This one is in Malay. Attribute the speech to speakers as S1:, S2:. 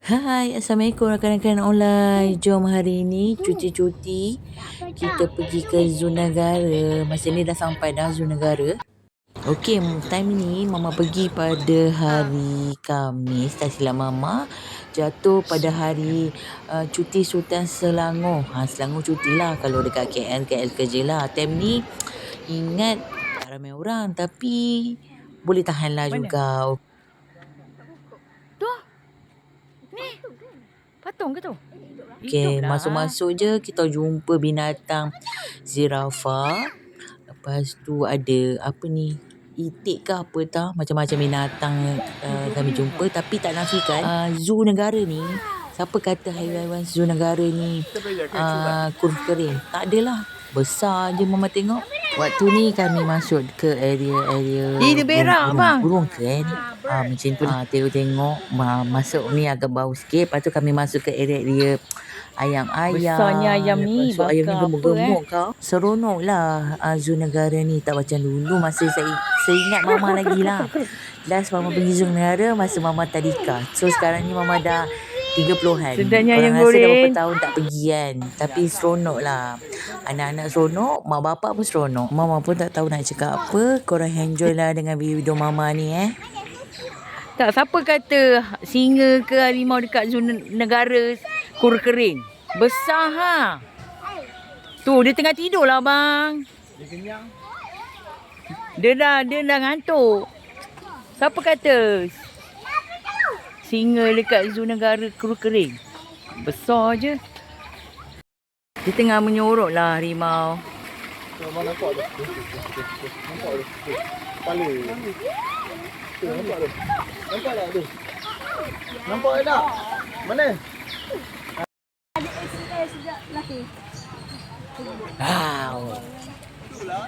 S1: Hai, Assalamualaikum rakan-rakan online. Jom hari ini cuti-cuti kita pergi ke Zoo Negara. Masa ni dah sampai dah Zoo Negara. Okey, time ni Mama pergi pada hari Khamis. Tak silap Mama jatuh pada hari cuti Sultan Selangor. Selangor cuti lah. Kalau dekat KL kerja lah. Time ni ingat tak ramai orang tapi boleh tahan lah juga.
S2: Patung ke tu?
S1: Okey, masuk-masuk je kita jumpa binatang zirafah. Lepas tu ada apa ni? Itik ke apa tau? Macam-macam binatang kami jumpa. Tapi tak nafikan Zoo Negara ni, siapa kata haiwan-haiwan Zoo Negara ni kurus kering? Tak adalah. Besar je Mama tengok. Waktu ni kami masuk ke area
S2: dia berak bang.
S1: burung kan. Macam tu lah. Tengok masuk ni agak bau sikit. Lepas tu kami masuk ke area ayam-ayam.
S2: Besarnya ayam ni.
S1: Lepas tu ayam ni gemuk-gemuk kau. Seronok lah Zoo Negara ni. Tak macam dulu masa saya ingat Mama lagi lah. Last Mama pergi Zoo Negara masa Mama tadika. So sekarang ni Mama dah 30-an.
S2: Sedangnya
S1: Korang
S2: ayam
S1: rasa dah berapa
S2: goreng.
S1: tahun tak pergi kan. Tapi seronok lah. Anak-anak seronok. Mak bapak pun seronok. Mama pun tak tahu nak cakap apa. Korang enjoy lah dengan video Mama ni
S2: Tak, siapa kata singa ke harimau dekat Zoo Negara kurus kering? Besar ha. Tu dia tengah tidur lah bang.
S3: Dia kenyang.
S2: Dia dah ngantuk. Siapa kata singa dekat Zoo Negara kurus kering? Besar je. Dia tengah menyorok lah harimau.
S3: Abang nampak tu. Nampak tu. Kepala. Tu nampak tu. Nampak tak tu? Nampak tak? Mana?
S1: Wow.
S3: Itulah.